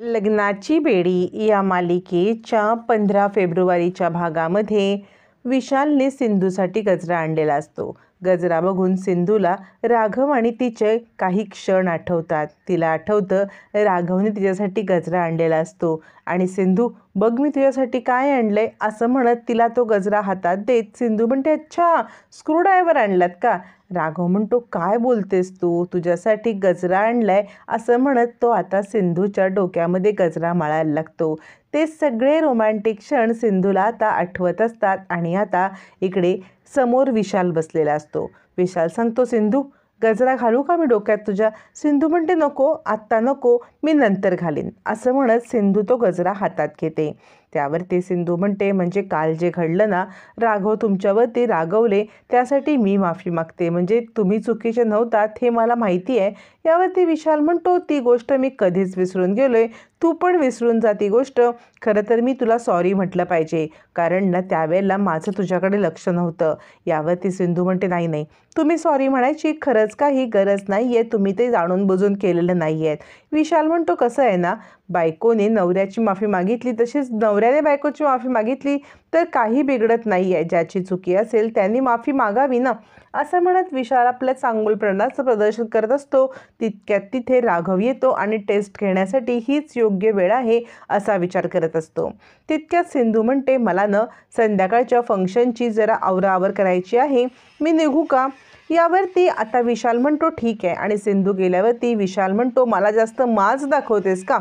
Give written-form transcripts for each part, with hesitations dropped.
लग्नाची बेडी या मालिकेच्या 15 फेब्रुवारीच्या भागामध्ये विशालने सिंधूसाठी गजरा आणलेला असतो. गजरा बघून सिंधूला राघव आणि तिचे काही क्षण आठवतात. तिला आठवतं राघवने तिच्यासाठी गजरा आणलेला असतो आणि सिंधू, बघ मी तुझ्यासाठी काय आणलंय असं म्हणत तिला तो गजरा हातात देत सिंधू म्हणते, अच्छा स्क्रूड्रायव्हर आणलात का? राघव म्हणतो, काय बोलतेस तू, तुझ्यासाठी गजरा आणलाय असं म्हणत तो आता सिंधूच्या डोक्यामध्ये गजरा माळायला लागतो. ते सगळे रोमॅन्टिक क्षण सिंधूला आता आठवत असतात आणि आता इकडे समोर विशाल बसलेला असतो. विशाल सांगतो, सिंधू गजरा घालू का मी डोक्यात तुझ्या? सिंधू म्हणते, नको आत्ता नको, मी नंतर घालीन असं म्हणत सिंधू तो गजरा हातात घेते. त्यावरती सिंधू म्हणते, म्हणजे काल जे घडलं ना, राघव तुमच्यावरती रागवले त्यासाठी मी माफी मागते, म्हणजे तुम्ही चुकीचे नव्हतात हे मला माहिती आहे. यावरती विशाल म्हणतो, ती गोष्ट मी कधीच विसरून गेलोय, तू पण विसरून जा ती गोष्ट. खरं तर मी तुला सॉरी म्हटलं पाहिजे, कारण ना त्यावेळेला माझं तुझ्याकडे लक्ष नव्हतं. यावरती सिंधू म्हणते, नाही नाही, तुम्ही सॉरी म्हणायची खरंच काही गरज नाही आहे, तुम्ही ते जाणून बुजून केलेलं नाही आहेत. विशाल म्हणतो, कसं आहे ना, बायकोने नवऱ्याची माफी मागितली तशीच नवऱ्याने बायकोची माफी मागितली तर काही बिघडत नाही आहे. ज्याची चुकी असेल त्यांनी माफी मागावी ना, असं म्हणत विशाल आपल्या चांगुलपणाचं प्रदर्शन करत असतो. तितक्यात तिथे राघव येतो आणि टेस्ट घेण्यासाठी हीच योग्य वेळ आहे असा विचार करत असतो. तितक्यात सिंधू म्हणते, मला न संध्याकाळच्या फंक्शनची जरा आवराआवर करायची आहे, मी निघू का? यावरती आता विशाल म्हणतो, ठीक आहे. आणि सिंधू गेल्यावरती विशाल म्हणतो, मला जास्त माज दाखवतेस का?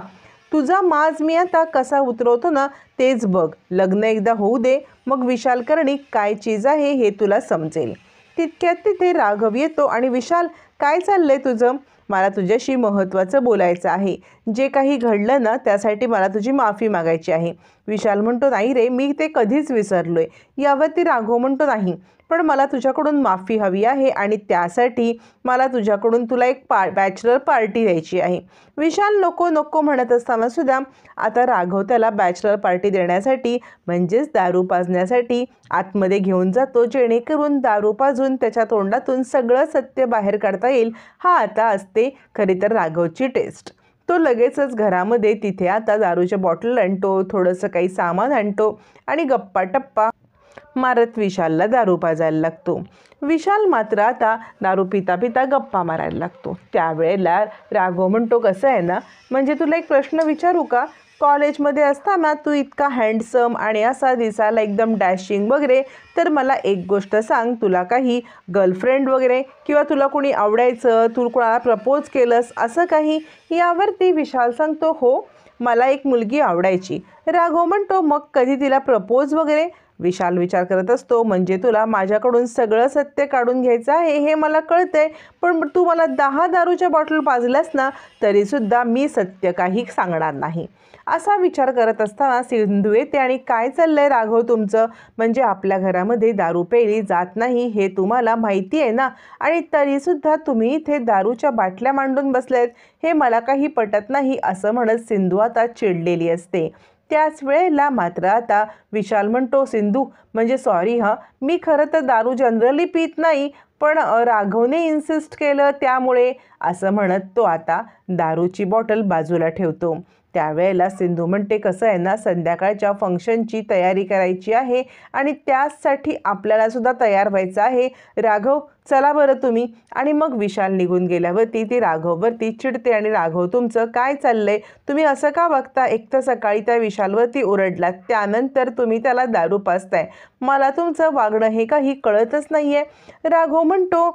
तुझा माज मी आता कसा उतरवतो ना तेच बघ. लग्न एकदा होऊ दे, मग विशाल कर्णिक काय चीज आहे हे तुला समजेल. तितक्यात तिथे राघव येतो आणि विशाल, काय चाललंय तुझं? मला तुझ्याशी महत्त्वाचं बोलायचं आहे. जे काही घडलं ना त्यासाठी मला तुझी माफी मागायची आहे. विशाल म्हणतो, नाही रे, मी ते कधीच विसरलोय. यावरती राघव म्हणतो, नाही पण मला तुझ्याकडून माफी हवी आहे आणि त्यासाठी मला तुझ्याकडून तुला एक बॅचलर पार्टी द्यायची आहे. विशाल नको नको म्हणत असताना सुद्धा आता राघव त्याला बॅचलर पार्टी देण्यासाठी म्हणजेच दारू पाजण्यासाठी आतमध्ये घेऊन जातो, जेणेकरून दारू पाजून त्याच्या तोंडातून सगळं सत्य बाहेर काढता येईल. हा आता असते खरी तर राघवची टेस्ट. तो लगेचच घरामध्ये तिथे आता दारूच्या बॉटल आणतो, थोडंसं काही सामान आणतो आणि गप्पा टप्पा मारत विशालला दारू पाजायला लागतो. विशाल मात्र आता दारू पिता पिता गप्पा मारायला लागतो. त्यावेळेला राघव म्हणतो, कसं आहे ना, म्हणजे तुला एक प्रश्न विचारू का? कॉलेजमध्ये असताना तू इतका हँडसम आणि असा दिसायला एकदम डॅशिंग वगैरे, तर मला एक गोष्ट सांग, तुला काही गर्लफ्रेंड वगैरे किंवा तुला कोणी आवडायचं, तू कोणाला प्रपोज केलंस असं काही? यावरती विशाल सांगतो, हो मला एक मुलगी आवडायची. राघव म्हणतो, मग कधी तिला प्रपोज वगैरे? विशाल विचार करत असतो, म्हणजे तुला माझ्याकडून सगळं सत्य काढून घ्यायचं आहे हे मला कळतंय, पण तू मला 10 दारूच्या बॉटल पाजल्यास ना तरीसुद्धा मी सत्य काही सांगणार नाही. असा विचार करत असताना सिंधू येते आणि काय चाललंय राघव तुमचं? म्हणजे आपल्या घरामध्ये दारू प्यायली जात नाही हे तुम्हाला माहिती आहे ना, आणि तरीसुद्धा तुम्ही इथे दारूच्या बाटल्या मांडून बसलेत, हे मला काही पटत नाही असं म्हणत सिंधू आता चिडलेली असते. त्याच वेळेला मात्र आता विशाल म्हणतो, सिंधू म्हणजे सॉरी हां, मी खरं तर दारू जनरली पित नाही, पण राघवने इन्सिस्ट केलं त्यामुळे, असं म्हणत तो आता दारूची बॉटल बाजूला ठेवतो. त्यावेळेला सिंधू म्हणते, कसं आहे ना, संध्याकाळच्या फंक्शनची तयारी करायची आहे आणि त्यासाठी आपल्यालासुद्धा तयार व्हायचं आहे. राघव चला बरं तुम्ही. आणि मग विशाल निघून गेल्यावरती ती राघववरती चिडते आणि राघव तुमचं काय चाललंय, तुम्ही असं का वागता? एक तर सकाळी त्या विशालवरती ओरडलात, त्यानंतर तुम्ही त्याला दारू पाजताय, मला तुमचं वागणं हे काही कळतच नाही आहे. राघव म्हणतो,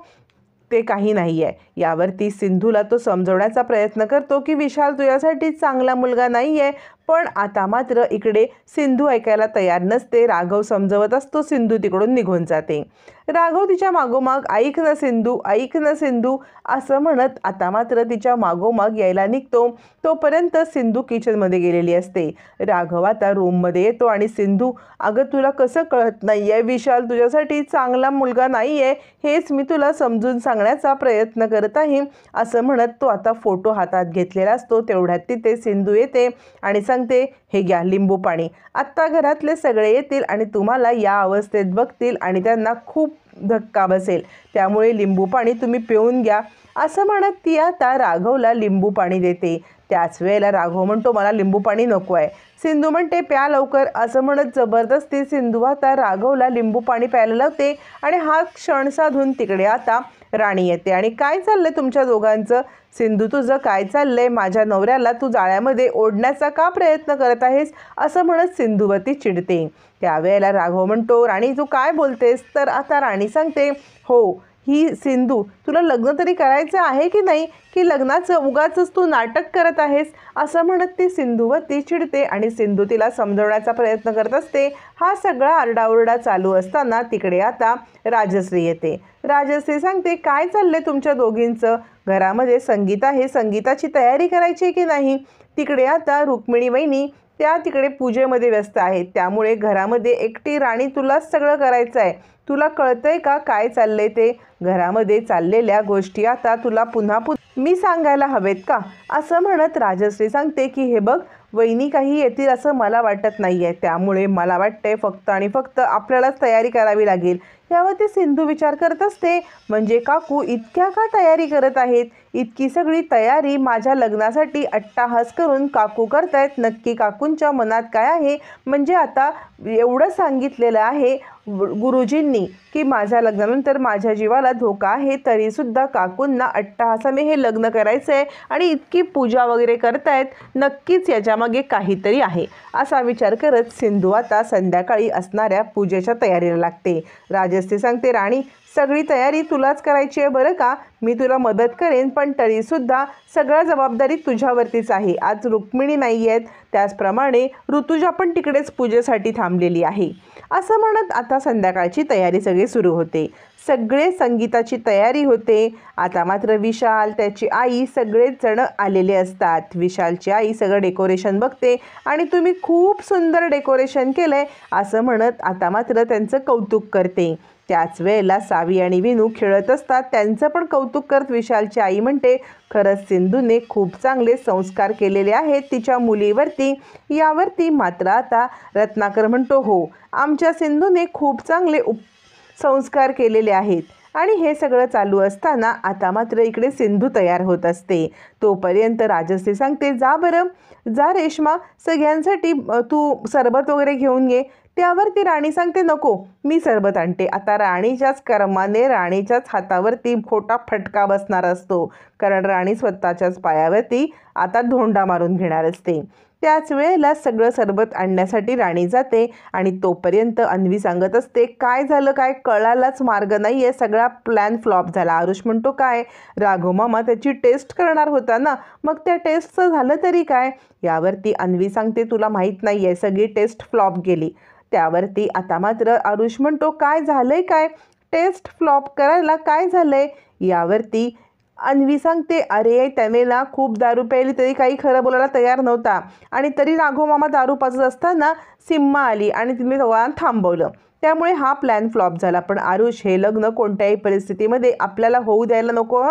ते काही नाही आहे. यावरती सिंधूला तो समजवण्याचा प्रयत्न करतो की विशाल तुझ्यासाठी चांगला मुलगा नाही आहे, पण आता मात्र इकडे सिंधू ऐकायला तयार नसते. राघव समजवत असतो, सिंधू तिकडून निघून जाते. राघव तिच्या मागोमाग, ऐक ना सिंधू, ऐक ना सिंधू असं म्हणत आता मात्र तिच्या मागोमाग यायला निघतो. तोपर्यंत सिंधू किचनमध्ये गेलेली असते. राघव आता रूममध्ये येतो आणि सिंधू, अगं तुला कसं कळत नाही आहे, विशाल तुझ्यासाठी चांगला मुलगा नाही आहे, हेच मी तुला समजून सांगण्याचा प्रयत्न करत आहे असं म्हणत तो आता फोटो हातात घेतलेला असतो. तेवढ्यात तिथे सिंधू येते आणि सांगते, हे घ्या लिंबू पाणी, आत्ता घरातले सगळे येतील आणि तुम्हाला या अवस्थेत बघतील आणि त्यांना खूप धक्का बसेल, त्यामुळे लिंबू पाणी तुम्ही पिऊन घ्या असं म्हणत ती आता राघवला लिंबू पाणी देते. त्याच वेळेला राघव म्हणतो मला लिंबू पाणी नको आहे. सिंधू म्हणते प्या लवकर. असं म्हणत जबरदस्ती सिंधू आता राघवला लिंबू पाणी प्यायला लावते आणि हा क्षण साधून तिकडे आता राणी येते आणि काय चाललंय तुमच्या दोघांचं? सिंधू तुझं काय चाललंय? माझ्या नवऱ्याला तू जाळ्यामध्ये ओढण्याचा का प्रयत्न करत आहेस? असं म्हणत सिंधूवरती चिडते. त्यावेळेला राघव म्हणतो राणी तू काय बोलतेस? तर आता राणी सांगते हो ही सिंधू तुला लग्न तरी करायचं आहे की नाही, की लग्नाचं उगाचच तू नाटक करत आहेस? असं म्हणत ती सिंधूवरती चिडते आणि सिंधू तिला समजवण्याचा प्रयत्न करत असते. हा सगळा आरडाओरडा चालू असताना तिकडे आता राजश्री येते. राजश्री सांगते काय चाललंय तुमच्या दोघींचं? घरामध्ये संगीत आहे, संगीताची तयारी करायची की नाही? तिकडे आता रुक्मिणी वहिनी त्या तिकडे पूजेमध्ये व्यस्त आहेत, त्यामुळे घरामध्ये एकटी राणी तुलाच सगळं करायचं आहे. तुला कळतंय का काय चाललंय ते? घरामध्ये चाललेल्या गोष्टी आता तुला पुन्हा मी सांगायला हवेत का? असं म्हणत राजश्री सांगते की हे बघ वहिनी काही येतील असं मला वाटत नाही आहे, त्यामुळे मला वाटतंय फक्त आणि फक्त आपल्यालाच तयारी करावी लागेल. यावरती सिंधू विचार करत असते म्हणजे काकू इतक्या का तयारी करत आहेत? इतकी सगळी तयारी माझ्या लग्नासाठी अट्टाहास करून काकू करतायत. नक्की काकूंच्या मनात काय आहे? म्हणजे आता एवढं सांगितलेलं आहे गुरुजींनी की माझ्या लग्नानंतर माझ्या जीवाला धोका आहे, तरीसुद्धा काकूंना अट्टाहासाने हे लग्न करायचं आहे आणि इतकी पूजा वगैरे करतायत. नक्कीच याच्यामागे काहीतरी आहे असा विचार करत सिंधू आता संध्याकाळी असणाऱ्या पूजेच्या तयारीला लागते. राजश्री सांगते राणी सगळी तयारी तुलाच करायची आहे बरं का? मी तुला मदत करेन, पण तरीसुद्धा सगळ्या जबाबदारी तुझ्यावरतीच आहे. आज रुक्मिणी नाही आहेत, त्याचप्रमाणे ऋतुजा पण तिकडेच पूजेसाठी थांबलेली आहे. असं म्हणत आता संध्याकाळची तयारी सगळी सुरू होते. सगळे संगीताची तयारी होते. आता मात्र विशाल त्याची आई सगळेच जण आलेले असतात. विशालची आई सगळं डेकोरेशन बघते आणि तुम्ही खूप सुंदर डेकोरेशन केलं आहे असं म्हणत आता मात्र त्यांचं कौतुक करते. त्याच वेळेला सावी आणि विनू खेळत असतात, त्यांचं पण कौतुक करत विशालची आई म्हणते खरंच सिंधूने खूप चांगले संस्कार केलेले आहेत तिच्या मुलीवरती. यावरती मात्र आता रत्नाकर म्हणतो हो आमच्या सिंधूने खूप चांगले संस्कार केलेले आहेत. आणि हे सगळं चालू असताना आता मात्र इकडे सिंधू तयार होत असते. तोपर्यंत राजश्री सांगते जा बरं जा रेश्मा सगळ्यांसाठी तू सरबत वगैरे घेऊन ये. त्यावरती राणी सांगते नको मी सरबत आणते. आता राणीच्याच कर्माने राणीच्याच हातावरती खोटा फटका बसणार असतो, कारण राणी स्वतःच्याच पायावरती आता धोंडा मारून घेणार असते. त्याच वेळेला सगळं सरबत आणण्यासाठी राणी जाते आणि तोपर्यंत अन्वी सांगत असते काय झालं काय कळायलाच मार्ग नाही आहे, सगळा प्लॅन फ्लॉप झाला. आरुष म्हणतो काय? राघव मामा त्याची टेस्ट करणार होता ना, मग त्या टेस्टचं झालं तरी काय? यावरती अन्वी सांगते तुला माहीत नाही आहे सगळी टेस्ट फ्लॉप गेली. त्यावरती आता मात्र आरुष म्हणतो काय झालंय काय? टेस्ट फ्लॉप करायला काय झालंय? यावरती अन्वी सांगते अरे त्याने ना खूप दारू प्यायली तरी काही खरं बोलायला तयार नव्हता आणि तरी राघव मामा दारू पाजत असताना सिम्मा आली आणि तिने दोघांना थांबवलं, त्यामुळे हा प्लॅन फ्लॉप झाला. पण आरुष हे लग्न कोणत्याही परिस्थितीमध्ये आपल्याला होऊ द्यायला नको.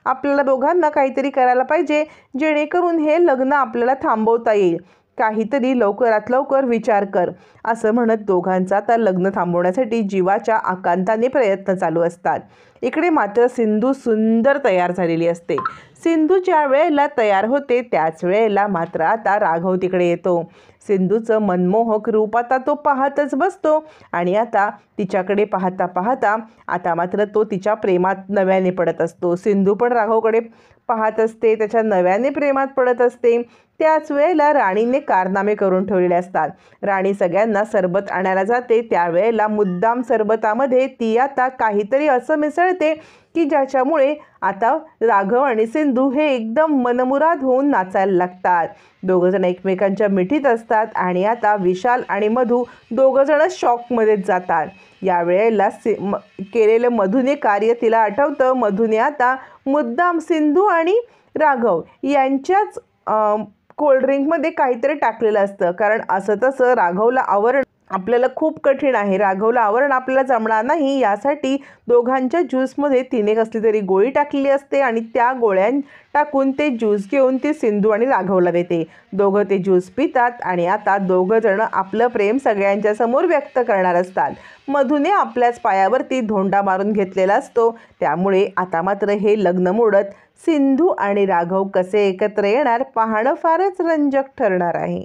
आपल्याला दोघांना काहीतरी करायला पाहिजे जेणेकरून हे लग्न आपल्याला थांबवता येईल. काहीतरी लवकरात लवकर विचार कर. असं म्हणत दोघांचा आता लग्न थांबवण्यासाठी जीवाच्या आकांताने प्रयत्न चालू असतात. इकडे मात्र सिंधू सुंदर तयार झालेली असते. सिंधू ज्या वेळेला तयार होते त्याच वेळेला मात्र आता राघव तिकडे येतो. सिंधूचं मनमोहक रूप आता तो पाहतच बसतो आणि आता तिच्याकडे पाहता पाहता आता मात्र तो तिच्या प्रेमात नव्याने पडत असतो. सिंधू पण राघवकडे पाहत असते, त्याच्या नव्याने प्रेमात पडत असते. त्याच वेळेला राणीने कारनामे करून ठेवलेले असतात. राणी सगळ्यांना सरबत आणायला जाते, त्यावेळेला मुद्दाम सरबतामध्ये ती आता काहीतरी असं मिसळते की ज्याच्यामुळे आता राघव आणि सिंधू हे एकदम मनमुराद होऊन नाचायला लागतात. दोघंजण एकमेकांच्या मिठीत असतात आणि आता विशाल आणि मधू दोघंजणं शॉकमध्येच जातात. यावेळेला केलेलं मधूने कार्य तिला आठवतं. मधूने आता मुद्दाम सिंधू आणि राघव यांच्याच कोल्ड्रिंकमध्ये काहीतरी टाकलेलं असतं, कारण असं तसं राघवला आपल्याला खूप कठीण आहे, राघवला आवरणं आपल्याला जमणार नाही, यासाठी दोघांच्या ज्यूसमध्ये तिने कसली तरी गोळी टाकलेली असते आणि त्या गोळ्या टाकून ते ज्यूस घेऊन ती सिंधू आणि राघवला देते. दोघं ते ज्यूस पितात आणि आता दोघं जण आपलं प्रेम सगळ्यांच्या समोर व्यक्त करणार असतात. मधूने आपल्याच पायावरती धोंडा मारून घेतलेला असतो. त्यामुळे आता मात्र हे लग्न मोडत सिंधू आणि राघव कसे एकत्र येणार पाहणं फारच रंजक ठरणार आहे.